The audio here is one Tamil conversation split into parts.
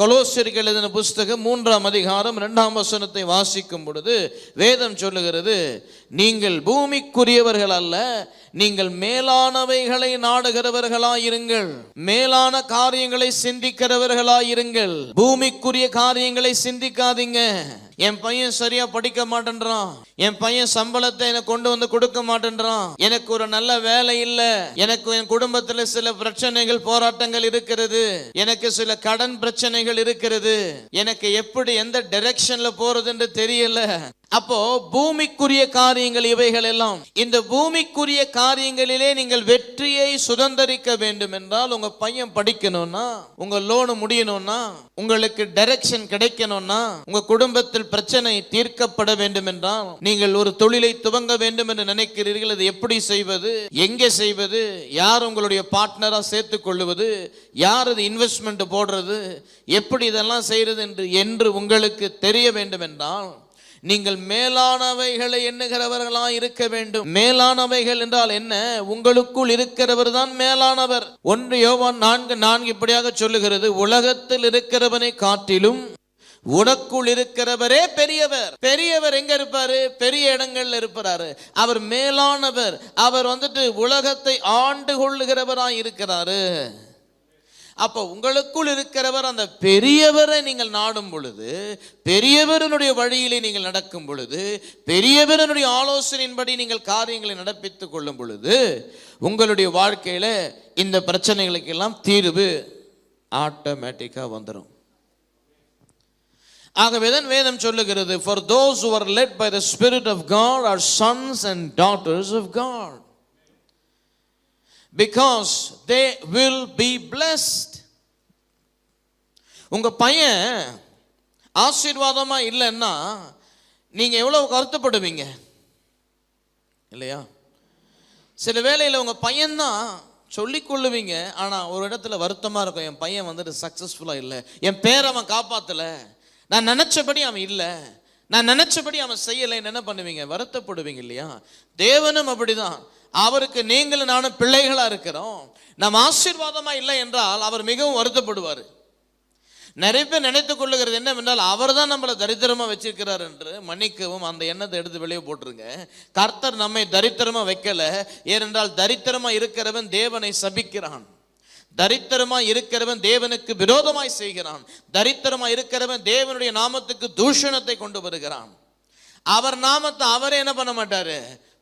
கொலோசியருக்கு எழுதின புஸ்தகம் 3ஆம் அதிகாரம் 2ஆம் வசனத்தை வாசிக்கும் பொழுது வேதம் சொல்லுகிறது, நீங்கள் பூமிக்குரியவர்கள் அல்ல, நீங்கள் மேலானவைகளை நாடுகிறவர்களாயிருங்கள், மேலான காரியங்களை சிந்திக்கிறவர்களாயிருங்கள். பூமிக்குரிய காரியங்களை சிந்திக்காதீங்க. என் பையன் சரியா படிக்க மாட்டேன்றான், என் பையன் சம்பளத்தை எனக்கு கொண்டு வந்து கொடுக்க மாட்டேன்றான், எனக்கு ஒரு நல்ல வேலை இல்ல, எனக்கு என் குடும்பத்தில் சில பிரச்சனைகள் போராட்டங்கள் இருக்கிறது, எனக்கு சில கடன் பிரச்சனைகள் இருக்கிறது, எனக்கு எப்படி எந்த டைரக்ஷன்ல போறது என்று தெரியல. அப்போ பூமிக்குரிய காரியங்கள் இவைகள் எல்லாம். இந்த பூமிக்குரிய காரியங்களிலே நீங்கள் வெற்றியை சுதந்தரிக்க வேண்டும் என்றால், உங்க பையன் படிக்கணும்னா, உங்க லோனு முடியணும்னா, உங்களுக்கு டைரக்ஷன் கிடைக்கணும்னா, உங்க குடும்பத்தில் பிரச்சனை தீர்க்கப்பட வேண்டும் என்றால், நீங்கள் ஒரு தொழிலை துவங்க வேண்டும் என்று நினைக்கிறீர்கள். அது எப்படி செய்வது, எங்கே செய்வது, யார் உங்களுடைய பார்ட்னரா சேர்த்துக் கொள்வது, யார் அது இன்வெஸ்ட்மெண்ட் போடுறது, எப்படி இதெல்லாம் செய்யறது என்று உங்களுக்கு தெரிய வேண்டும் என்றால், நீங்கள் மேலானவைகளை எண்ணுகிறவர்களா இருக்க வேண்டும். மேலானவைகள் என்றால் என்ன? உங்களுக்குள் இருக்கிறவர் தான் மேலானவர். 1 யோவான் 4:4 இப்படியாக சொல்லுகிறது, உலகத்தில் இருக்கிறவனை காட்டிலும் உனக்குள் இருக்கிறவரே பெரியவர். பெரியவர் எங்க இருப்பாரு? பெரிய இடங்கள்ல இருப்பாரு. அவர் மேலானவர். அவர் உலகத்தை ஆண்டு கொள்ளுகிறவராய் இருக்கிறாரு. அப்ப உங்களுக்குள் இருக்கிறவர் அந்த பெரியவரை நீங்கள் நாடும் பொழுது, பெரியவருடைய வழியிலே நீங்கள் நடக்கும் பொழுது, பெரியவருடைய ஆலோசனையின்படி நீங்கள் காரியங்களை நடப்பித்துக் கொள்ளும் பொழுது, உங்களுடைய வாழ்க்கையில இந்த பிரச்சனைகளுக்கு எல்லாம் தீர்வு ஆட்டோமேட்டிக்கா வந்துடும். ஆகவேதான் வேதம் சொல்லுகிறது, for those who are led by the Spirit of God are sons and daughters of God, because they will be blessed. உங்க பையன் ஆசீர்வாதமா இல்லைன்னா நீங்க எவ்வளவு வருத்தப்படுவீங்க இல்லையா? சில வேளையில உங்க பையன் தான் சொல்லிக் கொள்ளுவீங்க, ஆனா ஒரு இடத்துல வருத்தமா இருக்கும், என் பையன் சக்சஸ்ஃபுல்லா இல்லை, என் பேரை அவன் காப்பாத்தல, நான் நினைச்சபடி அவன் இல்லை, நான் நினைச்சபடி அவன் செய்யலைன்னு என்ன பண்ணுவீங்க? வருத்தப்படுவீங்க இல்லையா? தேவனும் அப்படிதான். அவருக்கு நீங்களும் நானும் பிள்ளைகளா இருக்கிறோம். நம்ம ஆசீர்வாதமா இல்லை என்றால் அவர் மிகவும் வருத்தப்படுவார். நிறைய பேர் நினைத்துக் கொள்ளுகிறது என்னவென்றால், அவர் தான் நம்மளை தரித்திரமா வச்சிருக்கிறார் என்று. மன்னிக்கவும், அந்த எண்ணத்தை எடுத்து வெளியே போட்டுருங்க. கர்த்தர் நம்மை தரித்திரமா வைக்கல. ஏனென்றால் தரித்திரமா இருக்கிறவன் தேவனை சபிக்கிறான், தரித்திரமா இருக்கிறவன் தேவனுக்கு விரோதமாய் செய்கிறான், தரித்திரமா இருக்கிறவன் தேவனுடைய நாமத்துக்கு தூஷணத்தை கொண்டு வருகிறான். அவர் நாமத்தை அவரே என்ன பண்ண மாட்டாரு?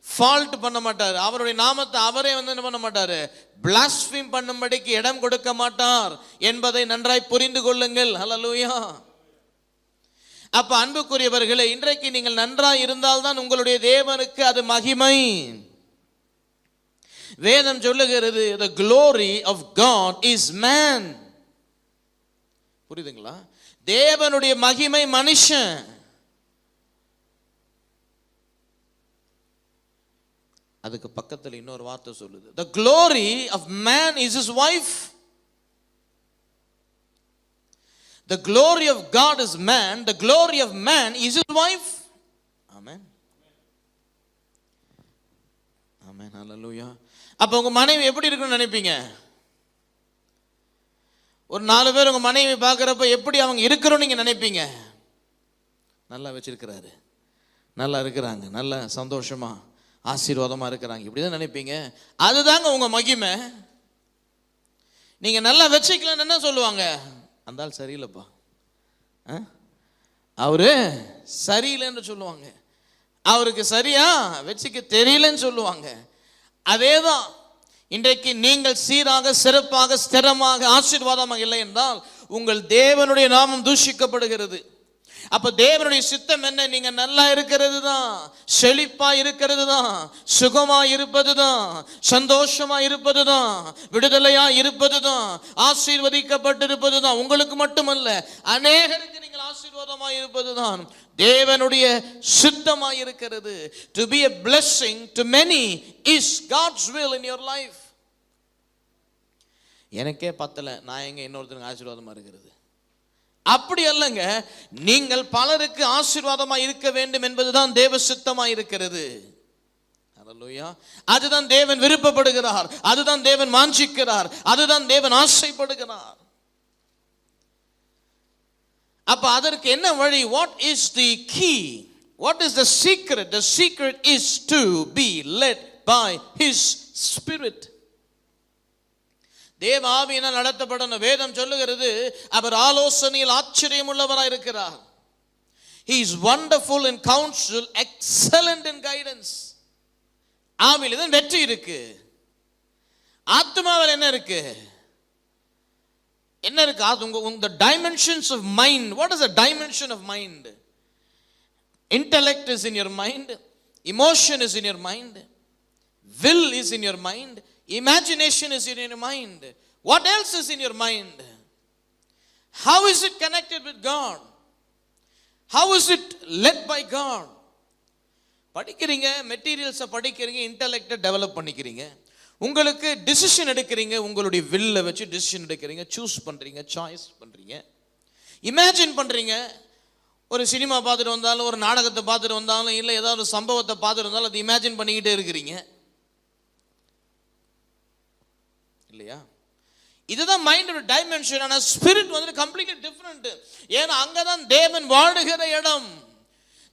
ஃபால்ட் பண்ண மாட்டார். அவருடைய நாமத்தை அவரே என்ன பண்ண மாட்டாரு? பிளாஸ்பீம் பண்ணும்படிக்கு இடம் கொடுக்க மாட்டார் என்பதை நன்றாய் புரிந்து கொள்ளுங்கள். ஹல்லேலூயா. அப்ப அன்புக்குரியவர்களே, இன்றைக்கு நீங்கள் நன்றாய் இருந்தால்தான் உங்களுடைய தேவனுக்கு அது மகிமை. வேதம் சொல்லுகிறது, the glory of God is man. புரியுதுங்களா? தேவனுடைய மகிமை மனுஷன். அதுக்கு பக்கத்தில் இன்னொரு வார்த்தை சொல்லுது, the glory of man is his wife. The glory of God is man, the glory of man is his wife. Amen. Amen. Hallelujah. அப்ப உங்க மனைவி எப்படி இருக்குன்னு நினைப்பீங்க? ஒரு 4 பேர் உங்க மனைவி பார்க்கறப்ப எப்படி அவங்க இருக்கிறோம் நீங்க நினைப்பீங்க? நல்லா வச்சிருக்கிறாரு, நல்லா இருக்கிறாங்க, நல்ல சந்தோஷமா ஆசீர்வாதமா இருக்கிறாங்க, இப்படிதான் நினைப்பீங்க. அதுதாங்க உங்க மகிமை. நீங்க நல்லா வச்சுக்கலன்னு என்ன சொல்லுவாங்க? அந்த ஆள் சரியில்லைப்பா, அவரு சரியில்லைன்னு சொல்லுவாங்க, அவருக்கு சரியா வச்சுக்க தெரியலன்னு சொல்லுவாங்க. அதேதான் இன்றைக்கு நீங்கள் சீராக சிறப்பாக ஸ்திரமாக ஆசீர்வாதமாக இல்லை என்றால் உங்கள் தேவனுடைய நாமம் தூஷிக்கப்படுகிறது. அப்ப தேவனுடைய சித்தம் என்ன? நீங்க நல்லா இருக்கிறது தான், செழிப்பா இருக்கிறது தான், சுகமா இருப்பது தான், சந்தோஷமா இருப்பது தான், விடுதலையா இருப்பது தான், ஆசீர்வதிக்கப்பட்டிருப்பது தான். உங்களுக்கு மட்டுமல்ல, அநேகருக்கு நீங்கள் ஆசீர்வாதமா இருப்பது தான் தேவனுடைய சித்தமா இருக்கிறது. To be a blessing to many is God's will in your life. எனக்கே பத்தல, நான் எங்க இன்னொருத்தருக்கு ஆசீர்வாதமா இருக்கிறது? அப்படி அல்லங்க, நீங்கள் பலருக்கு ஆசீர்வாதமா இருக்க வேண்டும் என்பதுதான் தேவ சித்தமா இருக்கிறது. ஹல்லேலூயா. அதுதான் தேவன் விருப்பப்படுகிறார், அதுதான் தேவன் வாஞ்சிக்கிறார், அதுதான் தேவன் ஆசைப்படுகிறார். அப்ப அதற்கு என்ன வழி? What is the key? What is the secret? The secret is to be led by his spirit. தேவ ஆவியினால் நடத்தப்படணும். வேதம் சொல்லுகிறது அவர் ஆலோசனையில் ஆச்சரியம் உள்ளவராய் இருக்கிறார். He is wonderful in counsel, excellent in guidance. ஆவியில் தான் வெற்றி இருக்கு. ஆத்மாவில் என்ன இருக்கு? என்ன இருக்கு? அது உங்க dimensions of mind. What is the dimension of mind? Intellect is in your mind, emotion is in your mind, will is in your mind, imagination is in your mind. What else is in your mind? How is it connected with God? How is it led by God? படிக்கிறீங்க, மெட்டீரியல்ஸை படிக்கிறீங்க, இன்டெலெக்டை டெவலப் பண்ணிக்கிறீங்க. உங்களுக்கு டிசிஷன் எடுக்கிறீங்க, உங்களுடைய வில்லை வச்சு டிசிஷன் எடுக்கிறீங்க, சூஸ் பண்ணுறீங்க, சாய்ஸ் பண்ணுறீங்க, இமேஜின் பண்ணுறீங்க. ஒரு சினிமா பார்த்துட்டு வந்தாலும், ஒரு நாடகத்தை பார்த்துட்டு வந்தாலும், இல்லை ஏதாவது ஒரு சம்பவத்தை பார்த்துட்டு வந்தாலும் அது இமேஜின் பண்ணிக்கிட்டே இருக்கிறீங்க இல்லையா? இதுதான் மைண்டோட டைமென்ஷன். ஆனால் ஸ்பிரிட் வந்து கம்ப்ளீட்லி டிஃப்ரெண்ட். ஏன்னா அங்கதான் தேவன் வாழுகிற இடம்.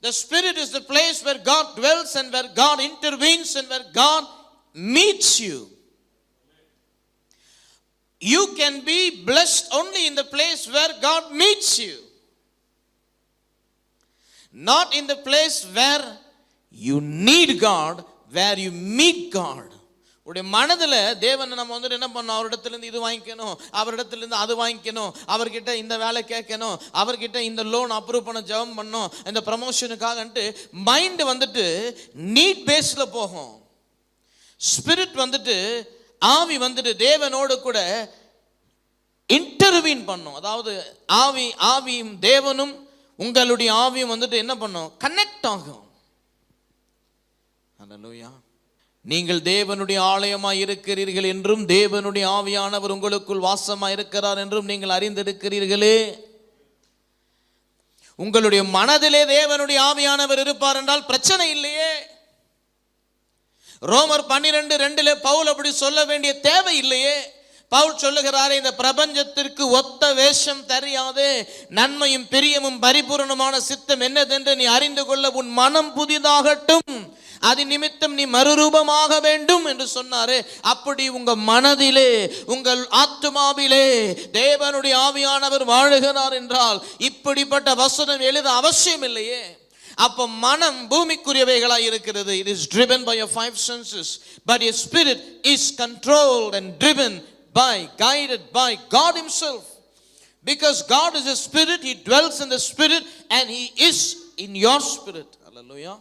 The spirit is the place where God dwells and where God intervenes and where God meets you. You can be blessed only in the place where God meets you, not in the place where you need God, where you meet God. உடைய மனதில் தேவனை நம்ம வந்து என்ன பண்ணோம்? அவரிடத்துலேருந்து இது வாங்கிக்கணும், அவரிடத்துலேருந்து அது வாங்கிக்கணும், அவர்கிட்ட இந்த வேலை கேட்கணும், அவர்கிட்ட இந்த லோன் அப்ரூவ் பண்ண ஜெபம் பண்ணணும், இந்த ப்ரமோஷனுக்காகன்ட்டு மைண்டு வந்துட்டு நீட் பேஸில் போகும். ஸ்பிரிட் வந்துட்டு, ஆவி வந்துட்டு தேவனோடு கூட இன்டர்வீன் பண்ணும். அதாவது ஆவியும் தேவனும் உங்களுடைய ஆவியும் வந்துட்டு என்ன பண்ணும்? கனெக்ட் ஆகும். ஹல்லேலூயா. நீங்கள் தேவனுடைய ஆலயமாய் இருக்கிறீர்கள் என்றும் தேவனுடைய ஆவியானவர் உங்களுக்குள் வாசமாய் இருக்கிறார் என்றும் நீங்கள் அறிந்திருக்கிறீர்களே. உங்களுடைய மனதிலே தேவனுடைய ஆவியானவர் இருப்பார் என்றால் பிரச்சனை இல்லையே. ரோமர் 12:2 பவுல் அப்படி சொல்ல வேண்டிய தேவை இல்லையே. பவுல் சொல்லுகிறாரே, இந்த பிரபஞ்சத்திற்கு ஒத்த வேஷம் தெரியாதே, நன்மையும் பிரியமும் பரிபூரணமான சித்தம் என்னதென்று நீ அறிந்து கொள்ள உன் மனம் புதிதாகட்டும், அது நிமித்தம் நீ மறுரூபமாக வேண்டும் என்று சொன்னாரே. அப்படி உங்க மனதிலே, உங்கள் ஆத்மாவிலே தேவனுடைய ஆவியானவர் வாழுகிறார் என்றால் இப்படிப்பட்ட வசனம் எழுத அவசியம் இல்லையே. அப்ப மனம் பூமிக்குரியவைகளாய் இருக்கிறது. It is driven by your 5 senses, but your spirit is controlled and driven by, guided by God himself. Because God is a spirit, he dwells in the spirit and he is in your spirit. Hallelujah.